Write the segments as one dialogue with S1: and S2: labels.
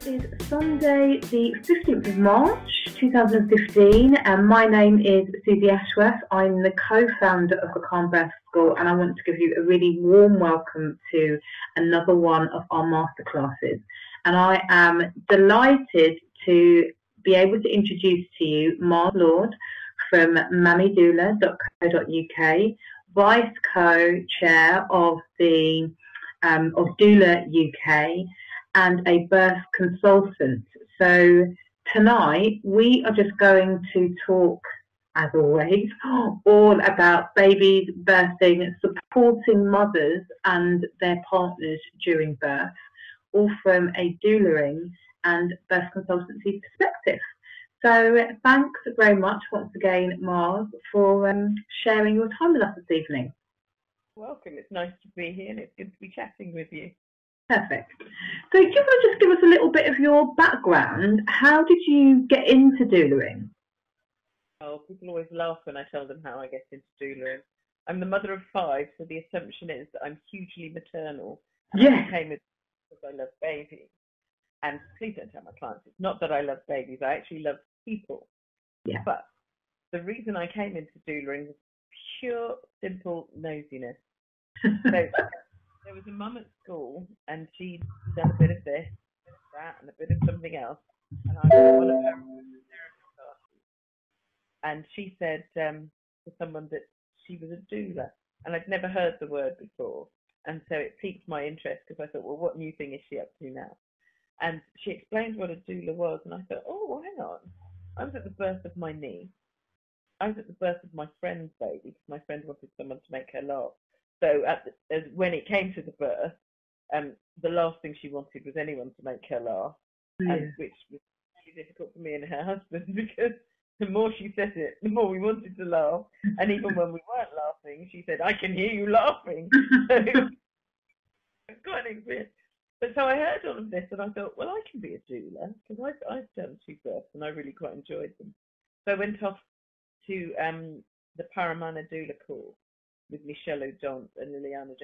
S1: is Sunday, the 15th of March 2015, and my name is Suzy Ashworth. I'm the co-founder of the Calm Birth School, and I want to give you a really warm welcome to another one of our masterclasses. And I am delighted to be able to introduce to you Mars Lord from mammydoula.co.uk, vice co-chair of the of Doula UK, and a birth consultant. So tonight we are just going to talk, as always, all about babies, birthing, supporting mothers and their partners during birth, all from a doulaing and birth consultancy perspective. So thanks very much once again, Mars, for sharing your time with us this evening.
S2: Welcome. It's nice to be here and it's good to be chatting with you.
S1: Perfect. So do you want to just give us a little bit of your background? How did you get into doulaing?
S2: Oh, people always laugh when I tell them how I get into doulaing. I'm the mother of 5, so the assumption is that I'm hugely maternal. And I became it because I love babies. And please don't tell my clients, it's not that I love babies, I actually love people.
S1: Yeah.
S2: But the reason I came into doulaing was pure, simple nosiness. So there was a mum at school, and she'd done a bit of this, a bit of that, and a bit of something else. And I was at one of her therapy classes, and she said to someone that she was a doula, and I'd never heard the word before. And so it piqued my interest because I thought, well, what new thing is she up to now? And she explained what a doula was, and I thought, oh, hang on. I was at the birth of my niece. I was at the birth of my friend's baby because my friend wanted someone to make her laugh. So when it came to the birth, the last thing she wanted was anyone to make her laugh, which was really difficult for me and her husband because the more she said it, the more we wanted to laugh. And even when we weren't laughing, she said, I can hear you laughing. So it's quite an experience. But so I heard all of this and I thought, well, I can be a doula because I've done 2 births and I really quite enjoyed them. So I went off to the Paramana Doula course with Michelle O'Donnell and Liliana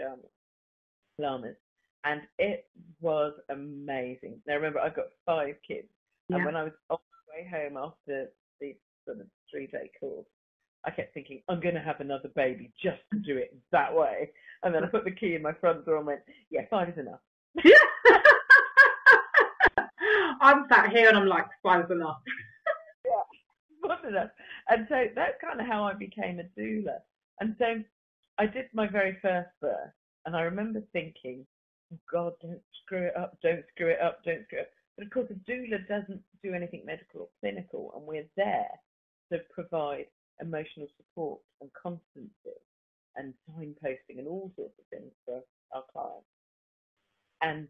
S2: Lamas, and it was amazing. Now remember, I've got 5 kids, and when I was on my way home after the sort of 3-day course, I kept thinking, I'm going to have another baby just to do it that way. And then I put the key in my front door and went, yeah, 5 is enough.
S1: I'm sat here and I'm like, 5 is enough.
S2: Yeah, was enough. And so that's kind of how I became a doula. And so I did my very first birth, and I remember thinking, oh God, don't screw it up, don't screw it up, don't screw it up. But of course, a doula doesn't do anything medical or clinical, and we're there to provide emotional support and constancy and signposting and all sorts of things for our clients. And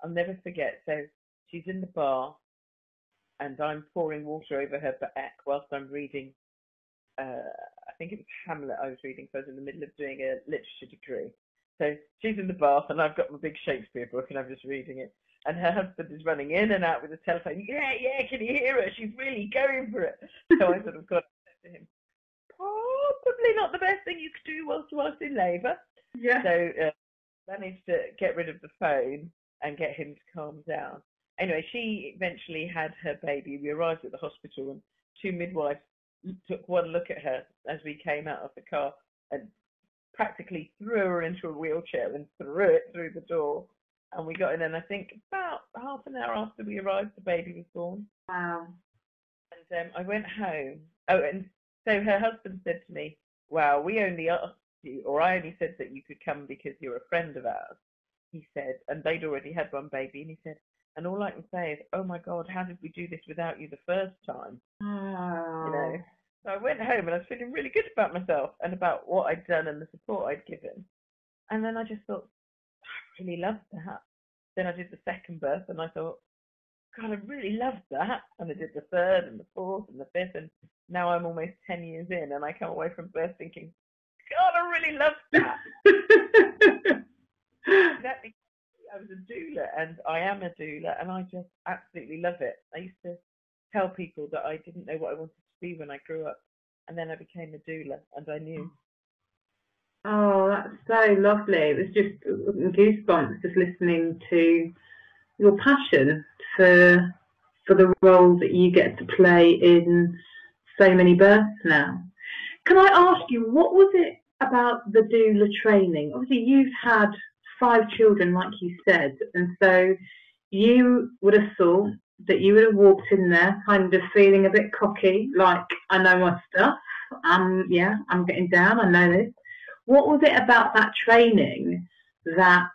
S2: I'll never forget, so she's in the bar, and I'm pouring water over her back whilst I'm reading I think it was Hamlet I was reading, so I was in the middle of doing a literature degree. So she's in the bath and I've got my big Shakespeare book and I'm just reading it. And her husband is running in and out with the telephone. Yeah, can you hear her? She's really going for it. So I sort of got to him, probably not the best thing you could do whilst in labour.
S1: Yeah.
S2: So managed to get rid of the phone and get him to calm down. Anyway, she eventually had her baby. We arrived at the hospital and 2 midwives took one look at her as we came out of the car and practically threw her into a wheelchair and threw it through the door. And we got in, and I think about half an hour after we arrived, the baby was born.
S1: Wow.
S2: And I went home. Oh, and so her husband said to me, wow, we only asked you, or I only said that you could come because you're a friend of ours. He said, and they'd already had one baby, and he said, and all I can say is, oh my God, how did we do this without you the first time?
S1: Oh.
S2: You know. So I went home and I was feeling really good about myself and about what I'd done and the support I'd given. And then I just thought, I really loved that. Then I did the second birth and I thought, God, I really loved that. And I did the 3rd and the 4th and the 5th, and now I'm almost 10 years in and I come away from birth thinking, God, I really loved that. Exactly. I was a doula and I am a doula and I just absolutely love it. I used to tell people that I didn't know what I wanted to be when I grew up, and then I became a doula and I knew.
S1: Oh, that's so lovely. It was just goosebumps just listening to your passion for the role that you get to play in so many births now. Can I ask you, what was it about the doula training? Obviously, you've had 5 children, like you said, and so you would have thought that you would have walked in there kind of feeling a bit cocky, like, I know my stuff. Yeah, I'm getting down, I know this. What was it about that training that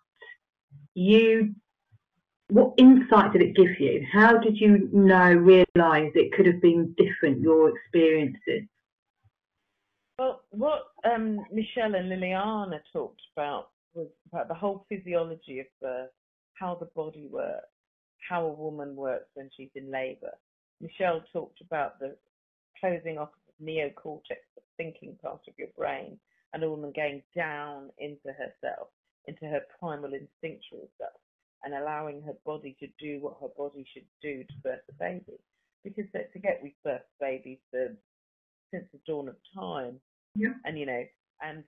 S1: what insight did it give you? How did you realise it could have been different, your experiences?
S2: Well, what Michelle and Liliana talked about was about the whole physiology of birth, how the body works, how a woman works when she's in labour. Michelle talked about the closing off of the neocortex, the thinking part of your brain, and a woman going down into herself, into her primal instinctual self, and allowing her body to do what her body should do to birth a baby. Because don't forget, we've birthed babies since the dawn of time.
S1: Yeah.
S2: And, and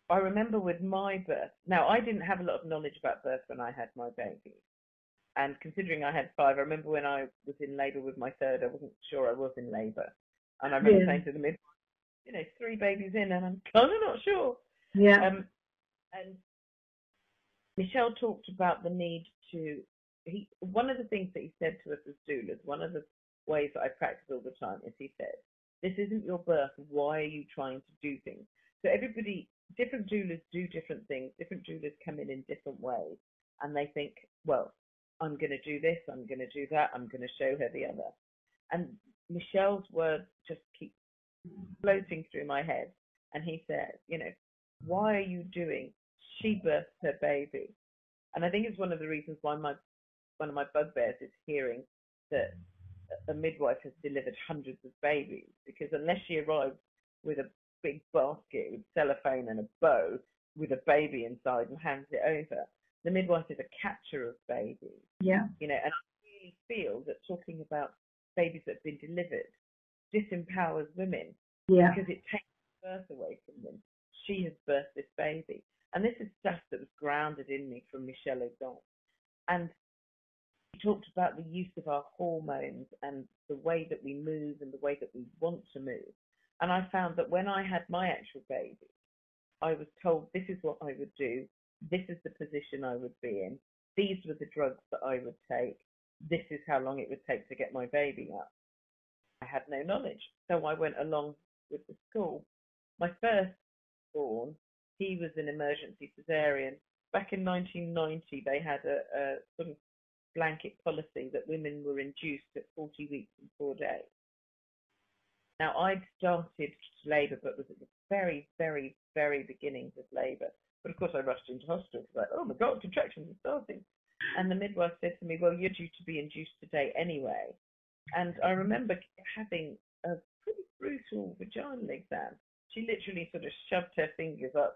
S2: I remember with my birth, now I didn't have a lot of knowledge about birth when I had my baby. And considering I had 5, I remember when I was in labour with my third, I wasn't sure I was in labour. And I remember saying to the midwife, 3 babies in, and I'm kind of not sure.
S1: Yeah.
S2: And Michelle talked about the need to, one of the things that he said to us as doulas, one of the ways that I practice all the time is he said, this isn't your birth, why are you trying to do things? So different doulas do different things, different doulas come in different ways, and they think, well, I'm going to do this, I'm going to do that, I'm going to show her the other. And Michelle's words just keep floating through my head. And he said, why are you doing? She birthed her baby. And I think it's one of the reasons why one of my bugbears is hearing that a midwife has delivered hundreds of babies, because unless she arrives with a big basket with cellophane and a bow with a baby inside and hands it over, the midwife is a catcher of babies.
S1: Yeah.
S2: And I really feel that talking about babies that have been delivered disempowers women.
S1: Yeah.
S2: Because it takes birth away from them. She has birthed this baby. And this is stuff that was grounded in me from Michelle O'Donnell. And we talked about the use of our hormones and the way that we move and the way that we want to move. And I found that when I had my actual baby, I was told this is what I would do, this is the position I would be in, these were the drugs that I would take, this is how long it would take to get my baby up. I had no knowledge, so I went along with the school. My first born, he was an emergency caesarean. Back in 1990, they had a sort of blanket policy that women were induced at 40 weeks and 4 days. Now, I'd started labour, but was at the very, very, very beginnings of labour. But of course, I rushed into hospital, like, oh my God, contractions are starting. And the midwife said to me, well, you're due to be induced today anyway. And I remember having a pretty brutal vaginal exam. She literally sort of shoved her fingers up,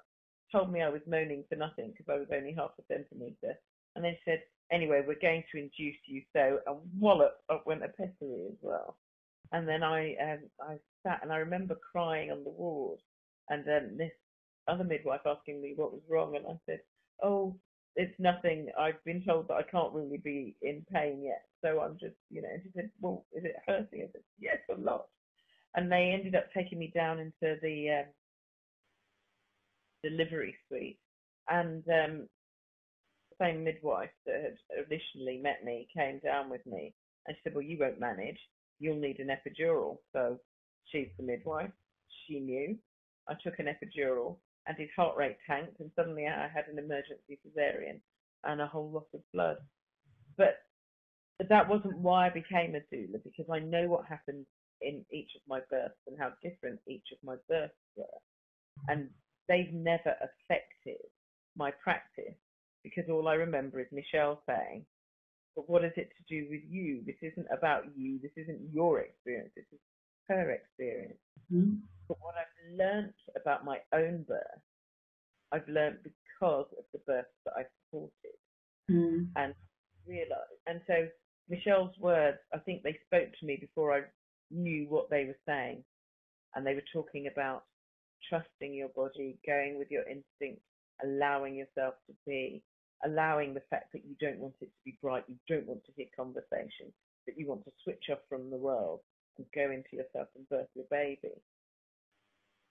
S2: told me I was moaning for nothing because I was only half a centimetre, and then said, anyway, we're going to induce you, so, and wallop, up went a pessary as well. And then I sat, and I remember crying on the ward, and then this other midwife asking me what was wrong, and I said, oh, it's nothing. I've been told that I can't really be in pain yet, so I'm just, and she said, well, is it hurting? I said, yes, a lot. And they ended up taking me down into the delivery suite, and the same midwife that had initially met me came down with me, and she said, well, you won't manage, you'll need an epidural. So she's the midwife, she knew. I took an epidural, and his heart rate tanked, and suddenly I had an emergency caesarean and a whole lot of blood. But that wasn't why I became a doula, because I know what happened in each of my births and how different each of my births were. And they've never affected my practice, because all I remember is Michelle saying, but what is it to do with you? This isn't about you. This isn't your experience. This is her experience. Mm-hmm. But what I've learnt about my own birth, I've learnt because of the births that I supported. Mm-hmm. And realised. And so Michelle's words, I think they spoke to me before I knew what they were saying. And they were talking about trusting your body, going with your instinct, allowing yourself to be. allowing the fact that you don't want it to be bright, you don't want to hear conversation, that you want to switch off from the world and go into yourself and birth your baby.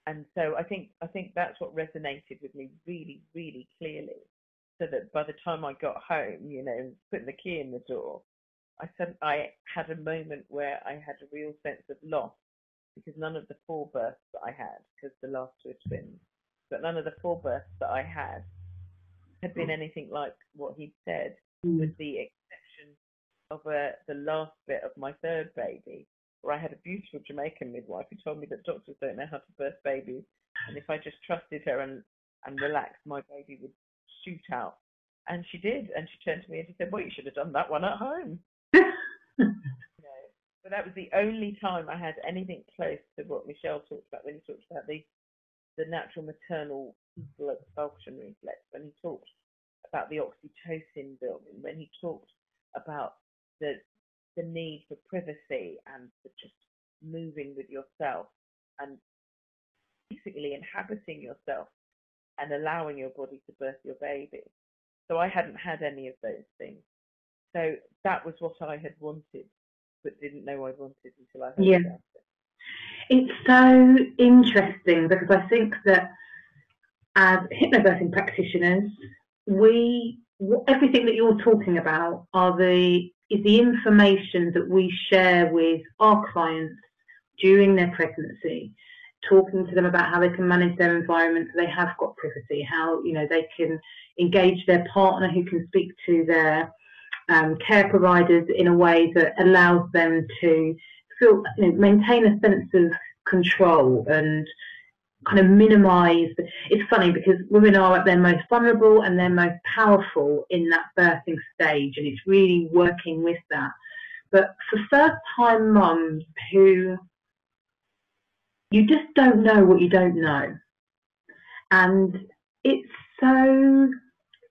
S2: And so I think that's what resonated with me really, really clearly. So that by the time I got home, you know, putting the key in the door, I had a moment where I had a real sense of loss, because none of the 4 births that I had, because the last 2 are twins, but none of the 4 births that I had been anything like what he'd said, with the exception of the last bit of my 3rd baby, where I had a beautiful Jamaican midwife who told me that doctors don't know how to birth babies, and if I just trusted her and relaxed, my baby would shoot out. And she did, and she turned to me and she said, well, you should have done that one at home. You know, but that was the only time I had anything close to what Michelle talked about when he talked about the natural maternal expulsion reflex, when he talked about the oxytocin building, when he talked about the need for privacy and for just moving with yourself and basically inhabiting yourself and allowing your body to birth your baby. So I hadn't had any of those things. So that was what I had wanted, but didn't know I wanted until I heard about it.
S1: It's so interesting, because I think that as hypnobirthing practitioners, everything that you're talking about is the information that we share with our clients during their pregnancy, talking to them about how they can manage their environment so they have got privacy, how, you know, they can engage their partner, who can speak to their care providers in a way that allows them to feel, you know, maintain a sense of control and kind of minimise. It's funny because women are at their most vulnerable and their most powerful in that birthing stage, and it's really working with that. But for first-time mums who you just don't know what you don't know, and it's so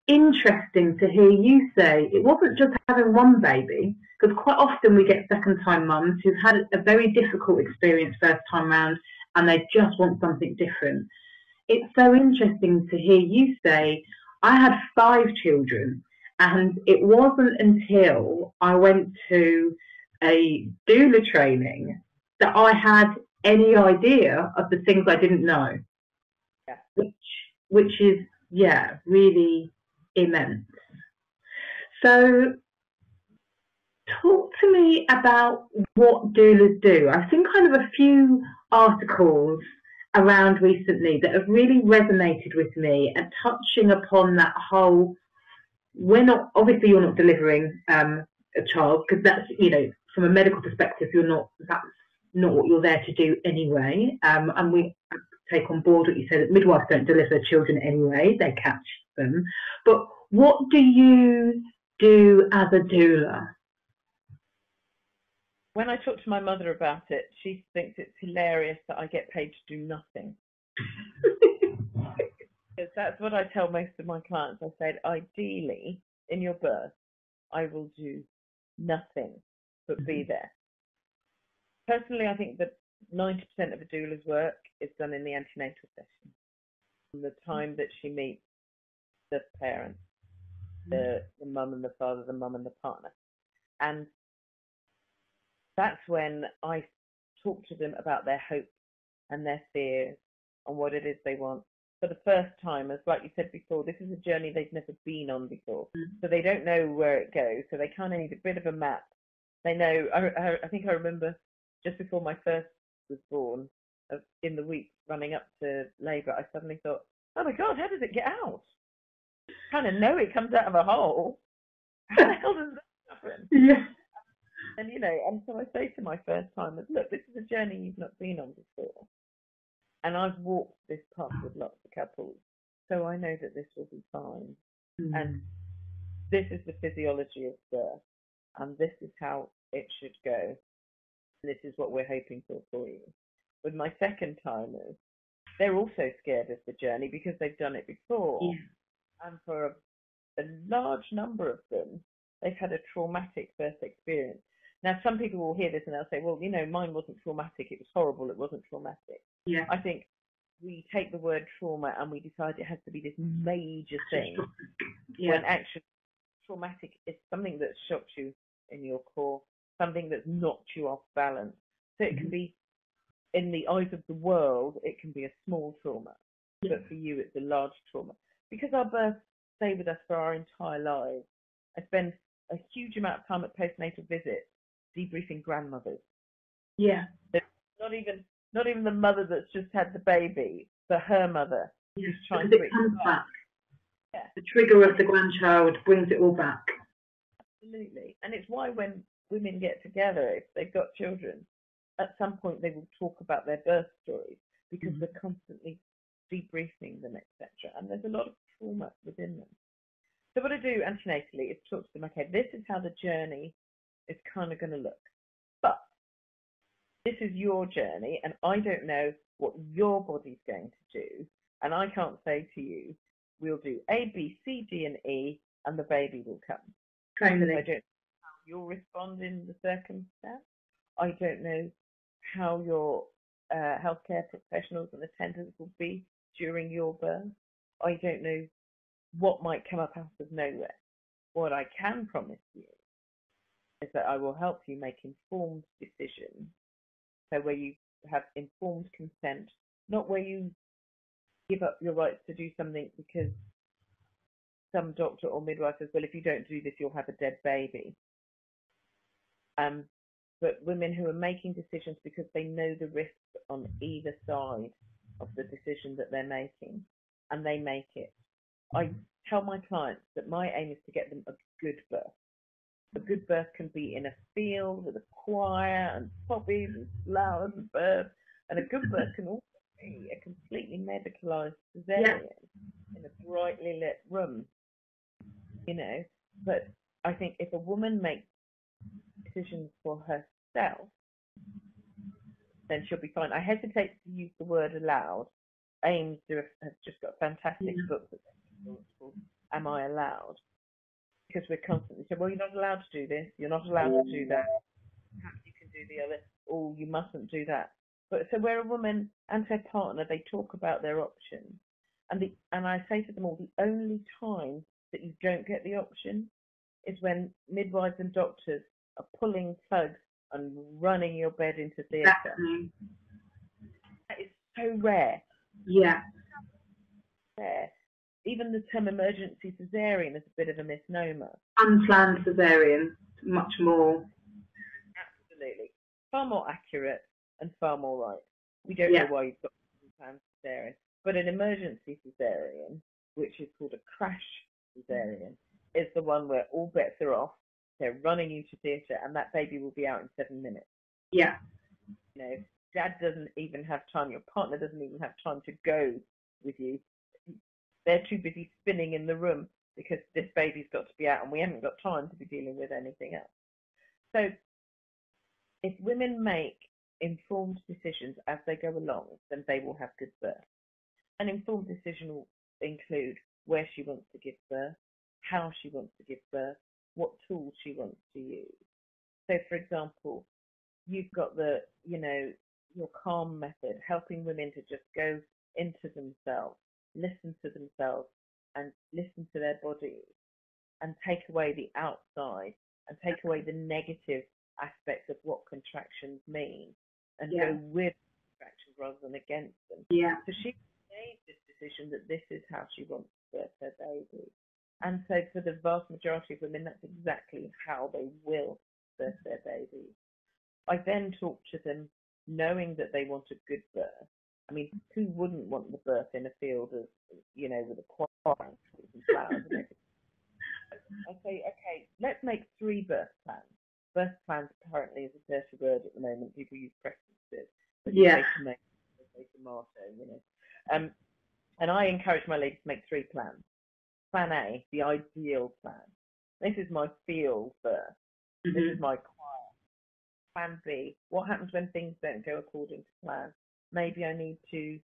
S1: interesting to hear you say it wasn't just having one baby, because quite often we get second-time mums who've had a very difficult experience first time round and they just want something different. It's so interesting to hear you say, I had 5 children, and it wasn't until I went to a doula training that I had any idea of the things I didn't know, which is, really immense. So talk to me about what doulas do. I've seen kind of a few articles around recently that have really resonated with me, and touching upon that whole, you're not delivering a child, because that's, you know, from a medical perspective, that's not what you're there to do anyway. And we take on board what you say, that midwives don't deliver children anyway, they catch them. But what do you do as a doula?
S2: When I talk to my mother about it, she thinks it's hilarious that I get paid to do nothing. Because that's what I tell most of my clients. I said, ideally, in your birth, I will do nothing but be there. Personally, I think that 90% of a doula's work is done in the antenatal session, from the time that she meets the parents, the mum and the father, the mum and the partner. And that's when I talk to them about their hopes and their fears and what it is they want. For the first time, as like you said before, this is a journey they've never been on before. So they don't know where it goes. So they kind of need a bit of a map. They know, I think I remember just before my first was born, in the week running up to labour, I suddenly thought, oh my God, how does it get out? I kind of know it comes out of a hole. How the hell does that happen?
S1: Yeah.
S2: And, you know, and so I say to my first timers, look, this is a journey you've not been on before. And I've walked this path with lots of couples, so I know that this will be fine. And this is the physiology of birth, and this is how it should go. And this is what we're hoping for you. With my second timers, they're also scared of the journey because they've done it before. Yeah. And for a large number of them, they've had a traumatic birth experience. Now, some people will hear this and they'll say, well, you know, mine wasn't traumatic. It was horrible. It wasn't traumatic.
S1: Yeah.
S2: I think we take the word trauma and we decide it has to be this major thing,
S1: Yeah.
S2: when actually traumatic is something that shocks you in your core, something that's knocked you off balance. So it can be, in the eyes of the world, it can be a small trauma, but for you it's a large trauma. Because our births stay with us for our entire lives. I spend a huge amount of time at postnatal visits debriefing grandmothers.
S1: Yeah.
S2: Not even the mother that's just had the baby, but her mother who's trying
S1: because
S2: to
S1: it comes back.
S2: Yeah.
S1: The trigger of the grandchild brings it all back.
S2: Absolutely. And it's why when women get together, if they've got children, at some point they will talk about their birth stories, because they're constantly debriefing them, etc. And there's a lot of trauma within them. So what I do antenatally is talk to them, okay, this is how the journey is kind of going to look. But this is your journey, and I don't know what your body's going to do. And I can't say to you, we'll do A, B, C, D, and E, and the baby will come.
S1: Totally.
S2: I don't know how you'll respond in the circumstance. I don't know how your healthcare professionals and attendants will be during your birth. I don't know what might come up out of nowhere. What I can promise you is that I will help you make informed decisions. So where you have informed consent, not where you give up your rights to do something because some doctor or midwife says, well, if you don't do this, you'll have a dead baby. But women who are making decisions because they know the risks on either side of the decision that they're making, and they make it. I tell my clients that my aim is to get them a good birth. A good birth can be in a field with a choir and poppies and flowers and birds, and a good birth can also be a completely medicalised caesarean in a brightly lit room, you know. But I think if a woman makes decisions for herself, then she'll be fine. I hesitate to use the word allowed. Ames has just got a fantastic book that's called Am I Allowed? Because we're constantly saying, well, you're not allowed to do this, you're not allowed to do that, perhaps you can do the other, or you mustn't do that. But so where a woman and her partner, they talk about their options, and I say to them all, the only time that you don't get the option is when midwives and doctors are pulling plugs and running your bed into theatre.
S1: Exactly.
S2: That is so rare.
S1: Yeah.
S2: Rare. Even the term emergency caesarean is a bit of a misnomer.
S1: Unplanned caesarean, much more.
S2: Absolutely. Far more accurate and far more right. We don't know why you've got unplanned caesarean. But an emergency caesarean, which is called a crash caesarean, is the one where all bets are off. They're running you to theatre, and that baby will be out in 7 minutes.
S1: Yeah.
S2: You know, dad doesn't even have time, your partner doesn't even have time to go with you. They're too busy spinning in the room because this baby's got to be out and we haven't got time to be dealing with anything else. So if women make informed decisions as they go along, then they will have good birth. An informed decision will include where she wants to give birth, how she wants to give birth, what tools she wants to use. So, for example, you've got the, your calm method, helping women to just go into themselves, listen to themselves and listen to their bodies and take away the outside and take away the negative aspects of what contractions mean and go with contractions rather than against them.
S1: Yeah.
S2: So she made this decision that this is how she wants to birth her baby. And so for the vast majority of women, that's exactly how they will birth their baby. I then talk to them knowing that they want a good birth. I mean, who wouldn't want the birth in a field of, with a choir and flowers and everything? I say, okay, let's make 3 birth plans. Birth plans apparently is a dirty word at the moment. People use preferences. But you say tomato, and I encourage my ladies to make 3 plans. Plan A, the ideal plan. This is my field birth. This is my choir. Plan B, what happens when things don't go according to plan? Maybe I need to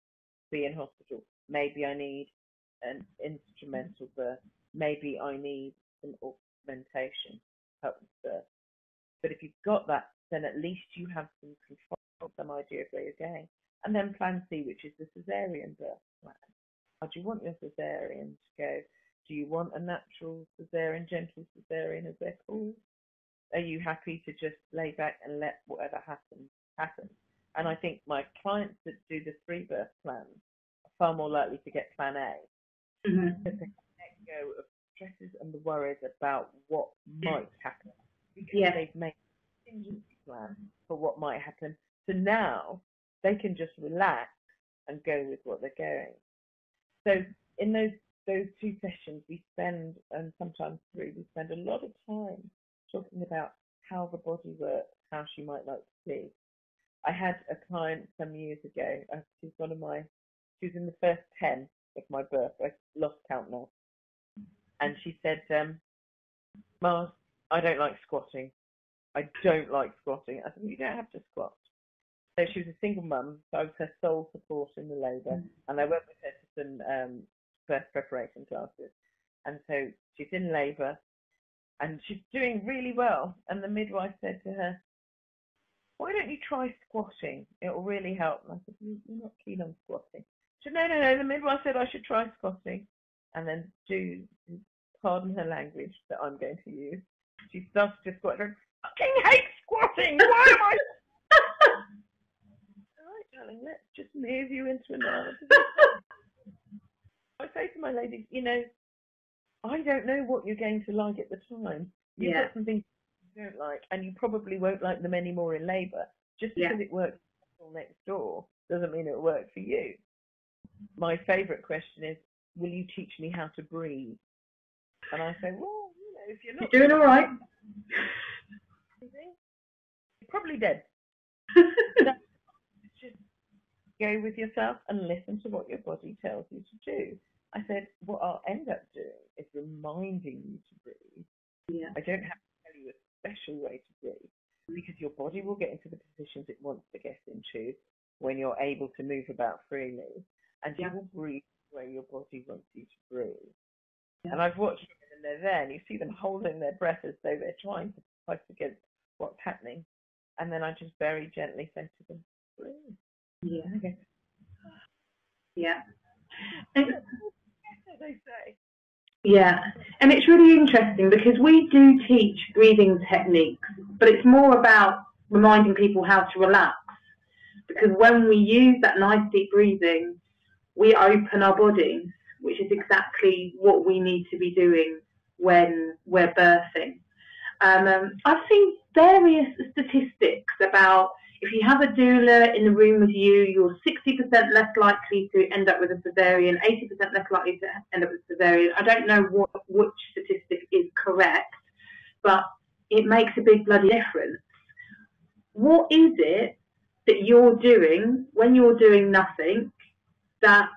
S2: be in hospital. Maybe I need an instrumental birth. Maybe I need some augmentation to help with birth. But if you've got that, then at least you have some control, some idea of where you're going. And then plan C, which is the caesarean birth plan. How do you want your caesarean to go? Do you want a natural caesarean, gentle caesarean, as they're called? Are you happy to just lay back and let whatever happens, happen? And I think my clients that do the 3 birth plans are far more likely to get plan A. Because they let go of stresses and the worries about what might happen. Because they've made a contingency plan for what might happen. So now they can just relax and go with what they're going. So in those 2 sessions we spend, and sometimes 3, we spend a lot of time talking about how the body works, how she might like to be. I had a client some years ago. She was in the first 10 of my birth. I lost count now. And she said, Mars, I don't like squatting. I don't like squatting. I said, you don't have to squat. So she was a single mum, so I was her sole support in the labour, and I went with her to some birth preparation classes. And so she's in labour, and she's doing really well. And the midwife said to her, why don't you try squatting? It will really help. And I said, you're not keen on squatting. She said, no, the midwife said I should try squatting. And then pardon her language that I'm going to use, she started to squat. I fucking hate squatting! Why am I... All right, darling, let's just move you into another position. I say to my ladies, I don't know what you're going to like at the time. You've got some things you don't like, and you probably won't like them anymore in labour. Just because it works next door doesn't mean it'll work for you. My favourite question is, will you teach me how to breathe? And I say, well, if you're not
S1: doing all right,
S2: you're probably dead. Just go with yourself and listen to what your body tells you to do. I said, what I'll end up doing is reminding you to breathe. Yeah. I don't have to tell you a special way to breathe, because your body will get into the positions it wants to get into when you're able to move about freely, and you will breathe the way your body wants you to breathe. Yeah. And I've watched them and they're there, and you see them holding their breath as though they're trying to fight against what's happening. And then I just very gently say to them, breathe. Yeah. Okay. Yeah. They say.
S1: Yeah, and it's really interesting because we do teach breathing techniques, but it's more about reminding people how to relax. Because when we use that nice deep breathing, we open our bodies, which is exactly what we need to be doing when we're birthing. I've seen various statistics about if you have a doula in the room with you, you're 60% less likely to end up with a caesarean, 80% less likely to end up with a caesarean. I don't know which statistic is correct, but it makes a big bloody difference. What is it that you're doing when you're doing nothing that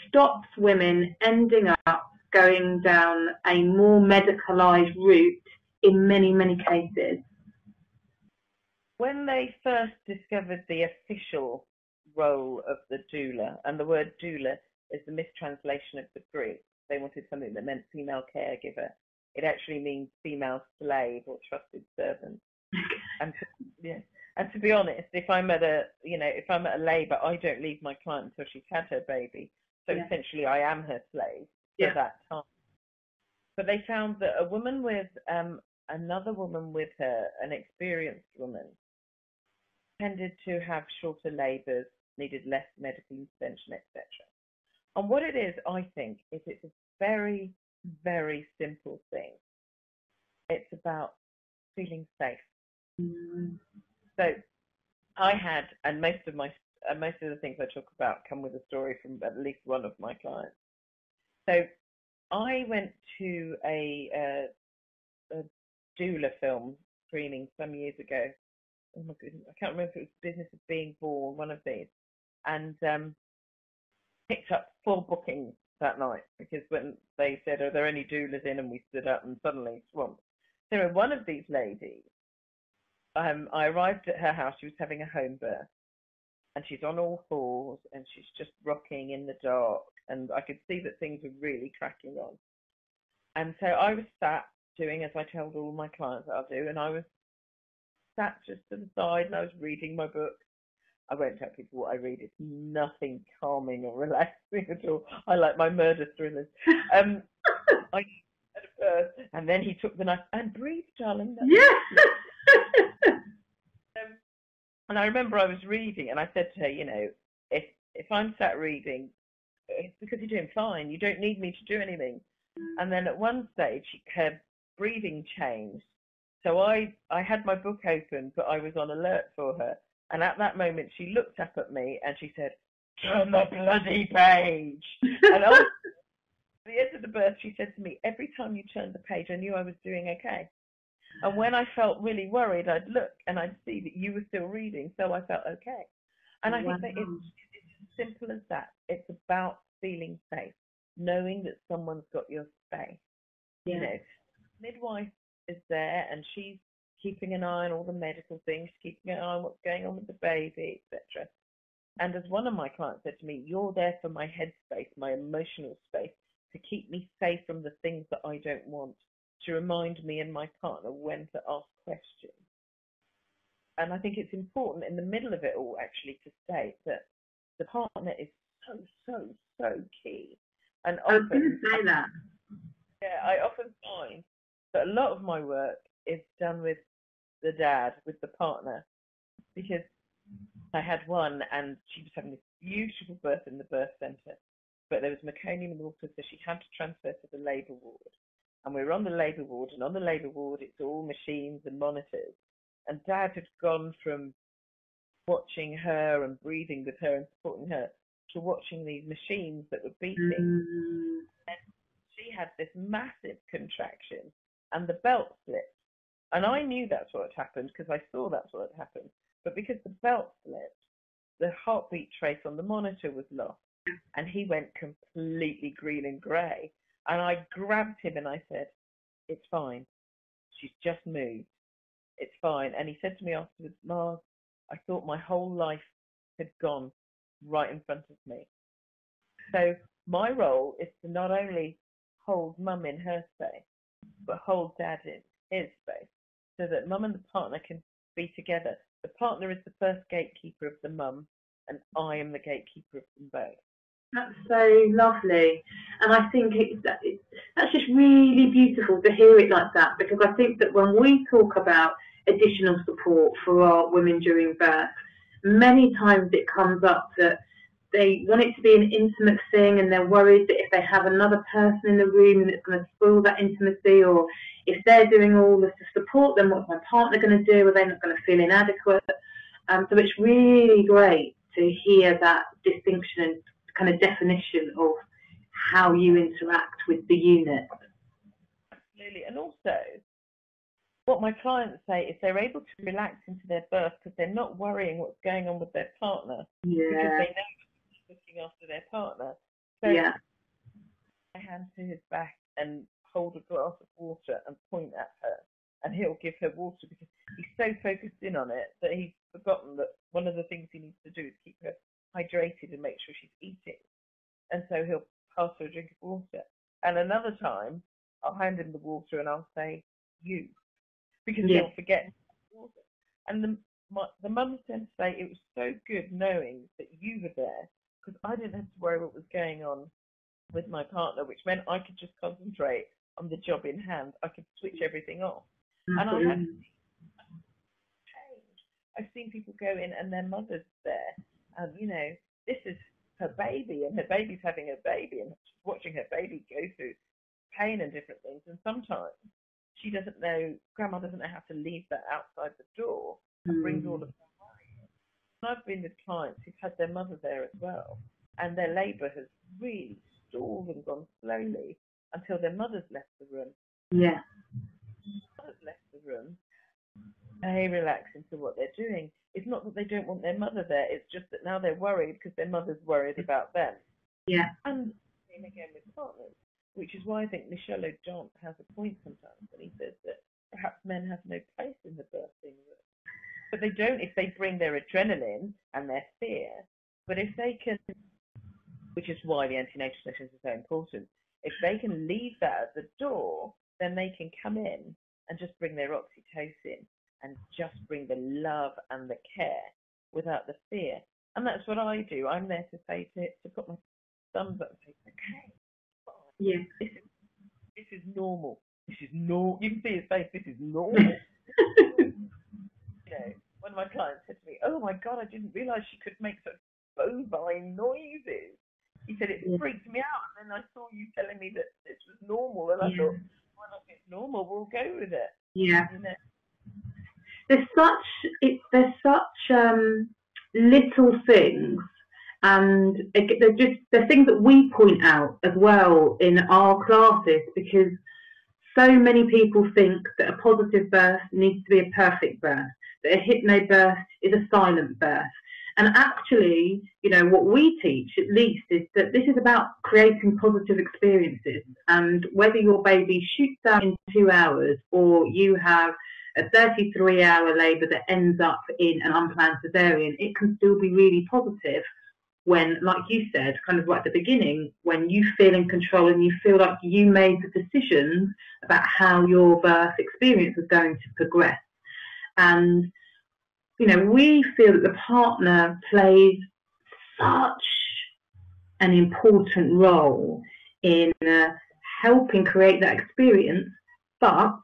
S1: stops women ending up going down a more medicalised route in many, many cases?
S2: When they first discovered the official role of the doula, and the word doula is the mistranslation of the Greek, they wanted something that meant female caregiver. It actually means female slave or trusted servant. And to be honest, if I'm at a labour, I don't leave my client until she's had her baby. So essentially, I am her slave for that time. But they found that a woman with another woman with her, an experienced woman, tended to have shorter labours, needed less medical intervention, etc. And what it is, I think, is it's a very, very simple thing. It's about feeling safe. Mm-hmm. So I had, and most of the things I talk about come with a story from at least one of my clients. So I went to a doula film screening some years ago. Oh my goodness, I can't remember if it was Business of Being Born, one of these, and picked up full bookings that night, because when they said, are there any doulas in, and we stood up and suddenly swamped. So one of these ladies, I arrived at her house. She was having a home birth, and she's on all fours, and she's just rocking in the dark, and I could see that things were really cracking on. And so I was sat doing as I told all my clients that I'll do, and I was sat just to the side, and I was reading my book, I won't tell people what I read. It's nothing calming or relaxing at all. I like my murder thrillers. I had a birth, and then he took the knife and breathe, darling.
S1: Yeah.
S2: And I remember I was reading, and I said to her, you know, if I'm sat reading, it's because you're doing fine. You don't need me to do anything. And then at one stage, her breathing changed. So I had my book open, but I was on alert for her. And at that moment, she looked up at me and she said, "Turn the bloody page." And at the end of the birth, she said to me, "Every time you turned the page, I knew I was doing okay. And when I felt really worried, I'd look and I'd see that you were still reading, so I felt okay." And I think that it's as simple as that. It's about feeling safe, knowing that someone's got your space.
S1: Yeah.
S2: You know, midwife is there and she's keeping an eye on all the medical things, keeping an eye on what's going on with the baby, etc. And as one of my clients said to me, "You're there for my headspace, my emotional space, to keep me safe from the things that I don't want, to remind me and my partner when to ask questions." And I think it's important in the middle of it all actually to state that the partner is so key. And
S1: I was going to
S2: often,
S1: say that.
S2: yeah, I often find that a lot of my work is done with the dad, with the partner, because I had one and she was having this beautiful birth in the birth centre, but there was meconium in the water, so she had to transfer to the labour ward. And we were on the labour ward, and on the labour ward it's all machines and monitors. And Dad had gone from watching her and breathing with her and supporting her to watching these machines that were beating. And she had this massive contraction and the belt slipped. And I knew that's what had happened because I saw that's what had happened. But because the belt slipped, the heartbeat trace on the monitor was lost. And he went completely green and grey. And I grabbed him and I said, "It's fine. She's just moved. It's fine." And he said to me afterwards, "Mars, I thought my whole life had gone right in front of me." So my role is to not only hold mum in her space, but hold dad in his space, so that mum and the partner can be together. The partner is the first gatekeeper of the mum, and I am the gatekeeper of them both.
S1: That's so lovely, and I think that's just really beautiful to hear it like that, because I think that when we talk about additional support for our women during birth, many times it comes up that they want it to be an intimate thing and they're worried that if they have another person in the room and it's going to spoil that intimacy, or if they're doing all this to support them, what's my partner going to do? Are they not going to feel inadequate? So it's really great to hear that distinction and kind of definition of how you interact with the unit.
S2: Absolutely. And also, what my clients say is they're able to relax into their birth because they're not worrying what's going on with their partner, because they know they're looking after their partner. So I hand to his back and hold a glass of water and point at her, and he'll give her water because he's so focused in on it that he's forgotten that one of the things he needs to do is keep her hydrated and make sure she's eating. And so he'll pass her a drink of water. And another time, I'll hand him the water and I'll say, "You," because he'll forget water. And the mums tend to say it was so good knowing that you were there, because I didn't have to worry what was going on with my partner, which meant I could just concentrate on the job in hand. I could switch everything off. And I had change. I've seen people go in and their mother's there, and this is her baby, and her baby's having her baby, and watching her baby go through pain and different things. And sometimes she doesn't know, grandma doesn't know how to leave that outside the door, and brings all of that worry. And I've been with clients who've had their mother there as well, and their labour has really stalled and gone slowly until their mother's left the room.
S1: Yeah.
S2: Mother's left the room, they relax into what they're doing. It's not that they don't want their mother there, it's just that now they're worried because their mother's worried about them.
S1: Yeah.
S2: And again with partners, which is why I think Michel O'Donnell has a point sometimes when he says that perhaps men have no place in the birthing room. But they don't if they bring their adrenaline and their fear. But if they can, which is why the antenatal sessions are so important, if they can leave that at the door, then they can come in and just bring their oxytocin and just bring the love and the care. without the fear. And that's what I do. I'm there to say to put my thumbs up and say, okay, fine.
S1: Yeah.
S2: This is normal. This is normal. You can see his face. This is normal. You know, one of my clients said to me, "Oh my God, I didn't realise she could make such bovine noises." He said it freaked me out, and then I saw you telling me that this was normal, and I thought, well, if it's normal, we'll go with it.
S1: Yeah.
S2: You know?
S1: There's such little things, and they're things that we point out as well in our classes, because so many people think that a positive birth needs to be a perfect birth, that a hypnobirth is a silent birth. And actually, you know, what we teach at least is that this is about creating positive experiences. And whether your baby shoots out in 2 hours or you have a 33-hour labour that ends up in an unplanned caesarean, it can still be really positive when, like you said, kind of right at the beginning, when you feel in control and you feel like you made the decisions about how your birth experience was going to progress. And, you know, we feel that the partner plays such an important role in helping create that experience, but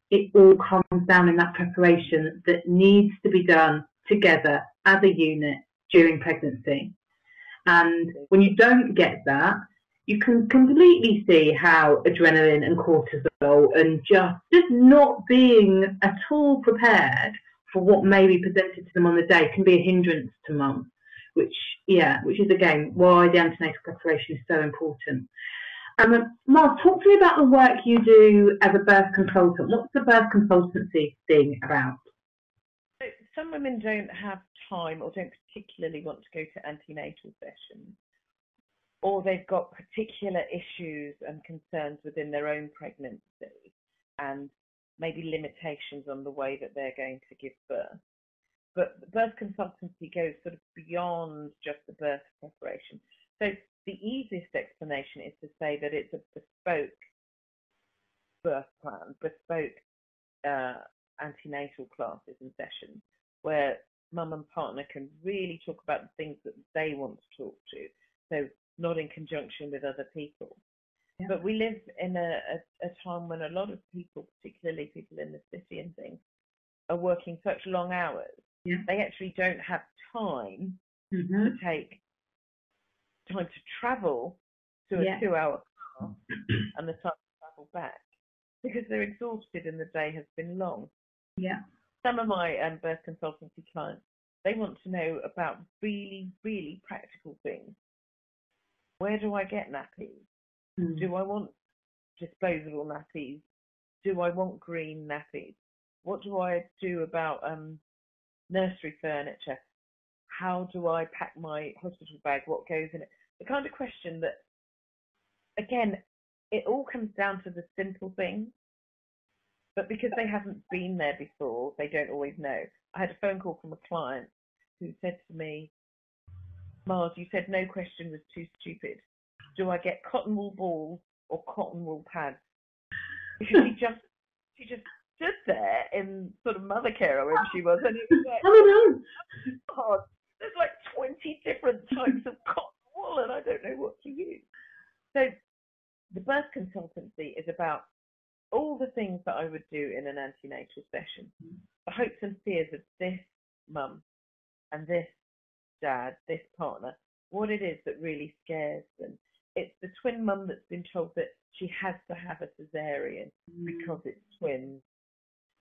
S1: it all comes down in that preparation that needs to be done together as a unit during pregnancy. And when you don't get that, you can completely see how adrenaline and cortisol and just not being at all prepared for what may be presented to them on the day can be a hindrance to mum, which is again why the antenatal preparation is so important. Mark, talk to me about the work you do as a birth consultant. What's the birth consultancy thing about?
S2: Some women don't have time or don't particularly want to go to antenatal sessions, or they've got particular issues and concerns within their own pregnancy and maybe limitations on the way that they're going to give birth. But the birth consultancy goes sort of beyond just the birth preparation. So the easiest explanation is to say that it's a bespoke birth plan, bespoke antenatal classes and sessions where mum and partner can really talk about the things that they want to talk to, so not in conjunction with other people. Yeah. But we live in a time when a lot of people, particularly people in the city and things, are working such long hours. Yeah. They actually don't have time to take time to travel to a 2-hour car and the time to travel back, because they're exhausted and the day has been long.
S1: Yeah.
S2: Some of my birth consultancy clients, they want to know about really, really practical things. Where do I get nappies? Do I want disposable nappies? Do I want green nappies? What do I do about nursery furniture? How do I pack my hospital bag? What goes in it? The kind of question that, again, it all comes down to the simple things. But because they haven't been there before, they don't always know. I had a phone call from a client who said to me, "Mars, you said no question was too stupid. Do I get cotton wool balls or cotton wool pads?" Because she just stood there in sort of mother care or wherever she was, and it was like, oh God, there's like 20 different types of cotton wool, and I don't know what to use. So the birth consultancy is about all the things that I would do in an antenatal session, the hopes and fears of this mum and this dad, this partner, what it is that really scares them. It's the twin mum that's been told that she has to have a caesarean because it's twins,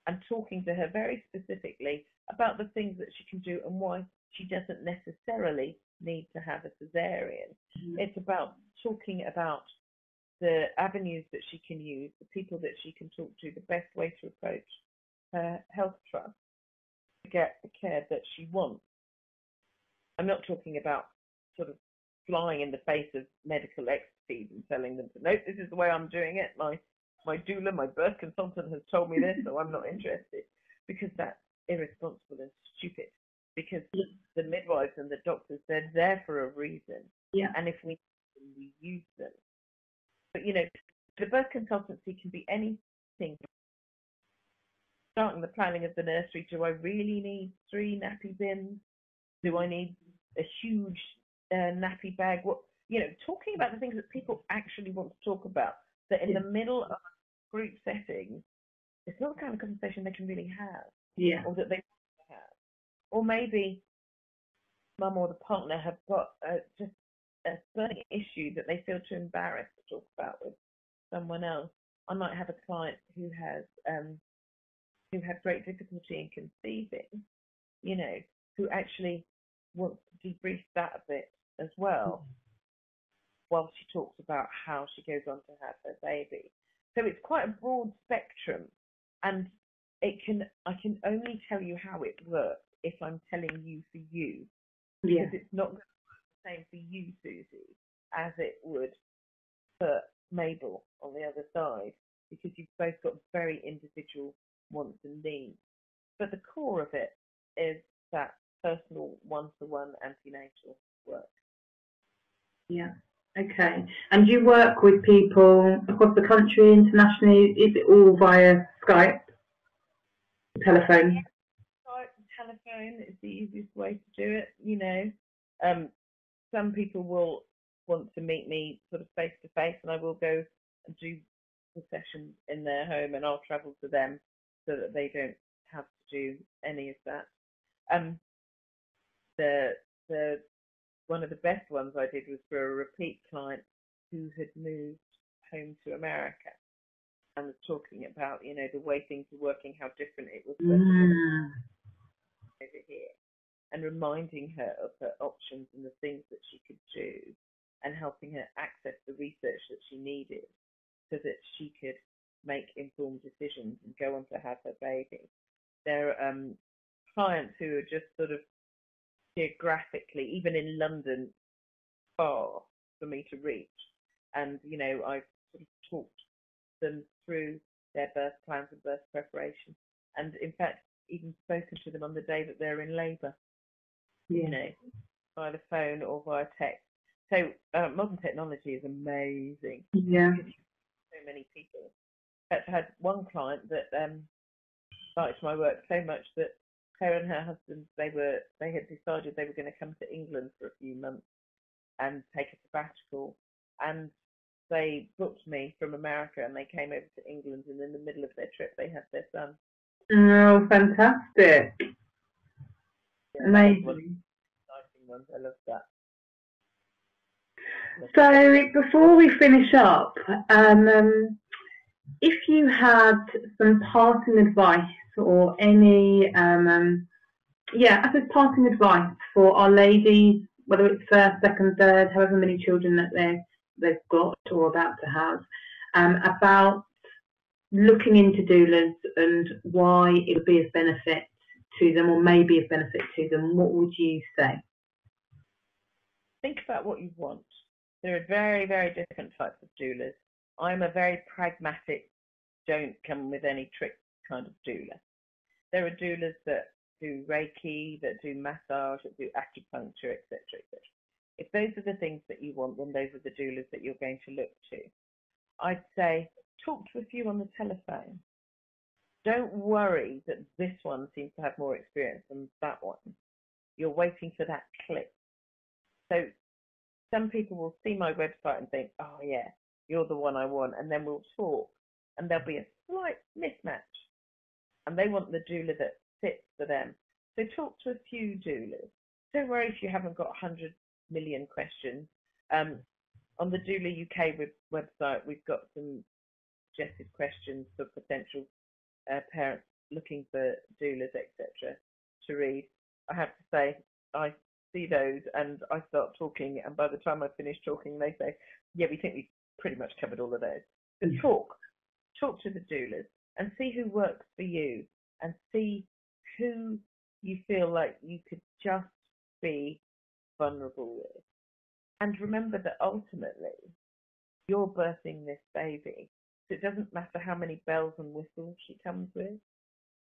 S2: and talking to her very specifically about the things that she can do and why she doesn't necessarily need to have a caesarean. It's about talking about the avenues that she can use, the people that she can talk to, the best way to approach her health trust to get the care that she wants. I'm not talking about sort of flying in the face of medical expertise and telling them, nope, this is the way I'm doing it. My doula, my birth consultant has told me this, so I'm not interested, because that's irresponsible and stupid. Because the midwives and the doctors, they're there for a reason. Yeah. And if we need them, we use them. But, you know, the birth consultancy can be anything. Starting the planning of the nursery, do I really need 3 nappy bins? Do I need a huge nappy bag? What, talking about the things that people actually want to talk about. That in the middle of a group setting, it's not the kind of conversation they can really have, or that they want to have. Or maybe mum or the partner have got just a burning issue that they feel too embarrassed to talk about with someone else. I might have a client who has who had great difficulty in conceiving, who actually wants to debrief that a bit as well, while she talks about how she goes on to have her baby. So it's quite a broad spectrum, and I can only tell you how it works if I'm telling you for you, because it's not going to work the same for you, Suzy, as it would for Mabel on the other side, because you've both got very individual wants and needs. But the core of it is that personal one-to-one antenatal work.
S1: Yeah. Okay. And you work with people across the country, internationally? Is it all via Skype? Telephone?
S2: Skype, telephone is the easiest way to do it, Some people will want to meet me sort of face to face, and I will go and do the sessions in their home, and I'll travel to them so that they don't have to do any of that. The one of the best ones I did was for a repeat client who had moved home to America and was talking about, the way things were working, how different it was over here, and reminding her of her options and the things that she could do, and helping her access the research that she needed so that she could make informed decisions and go on to have her baby. There are clients who are just sort of geographically, even in London, far for me to reach. And, I've sort of talked them through their birth plans and birth preparation. And in fact, even spoken to them on the day that they're in labour, via the phone or via text. So modern technology is amazing.
S1: Yeah.
S2: So many people. In fact, I had one client that liked my work so much that her and her husband, they had decided they were going to come to England for a few months and take a sabbatical, and they booked me from America, and they came over to England, and in the middle of their trip they had their son.
S1: Oh, fantastic.
S2: Yeah,
S1: amazing.
S2: Exciting one. I love that.
S1: So before we finish up, if you had some parting advice or any, I suppose parting advice for our ladies, whether it's first, second, third, however many children that they've got or about to have, about looking into doulas and why it would be of benefit to them, or maybe of benefit to them, what would you say?
S2: Think about what you want. There are very, very different types of doulas. I'm a very pragmatic, don't come with any tricks kind of doula. There are doulas that do Reiki, that do massage, that do acupuncture, etc., etc. If those are the things that you want, then those are the doulas that you're going to look to. I'd say talk to a few on the telephone. Don't worry that this one seems to have more experience than that one. You're waiting for that click. So some people will see my website and think, oh yeah, you're the one I want, and then we'll talk, and there'll be a slight mismatch, and they want the doula that fits for them. So talk to a few doulas. Don't worry if you haven't got 100 million questions. On the Doula UK website, we've got some suggested questions for potential parents looking for doulas, etc., to read. I have to say, I see those and I start talking, and by the time I finish talking, they say, yeah, we think we've pretty much covered all of those. But talk to the doulas and see who works for you, and see who you feel like you could just be vulnerable with. And remember that ultimately, you're birthing this baby. So it doesn't matter how many bells and whistles she comes with.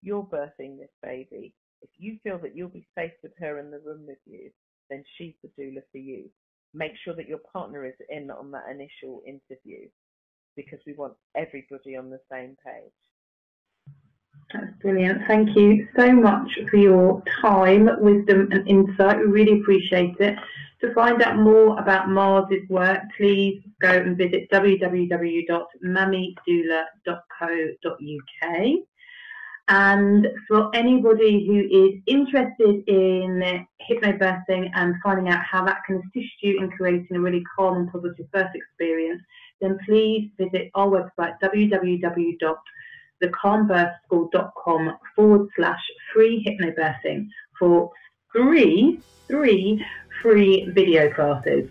S2: You're birthing this baby. If you feel that you'll be safe with her in the room with you, then she's the doula for you. Make sure that your partner is in on that initial interview, because we want everybody on the same page.
S1: That's brilliant. Thank you so much for your time, wisdom and insight. We really appreciate it. To find out more about Mars's work, please go and visit www.mummydoula.co.uk. And for anybody who is interested in hypnobirthing and finding out how that can assist you in creating a really calm and positive birth experience, then please visit our website, www.thecalmbirthschool.com/free hypnobirthing for three free video classes.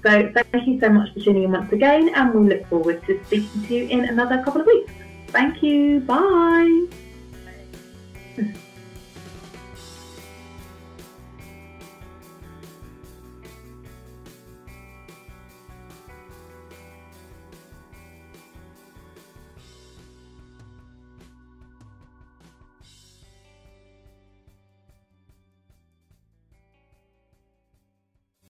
S1: So thank you so much for tuning in once again, and we look forward to speaking to you in another couple of weeks. Thank you. Bye.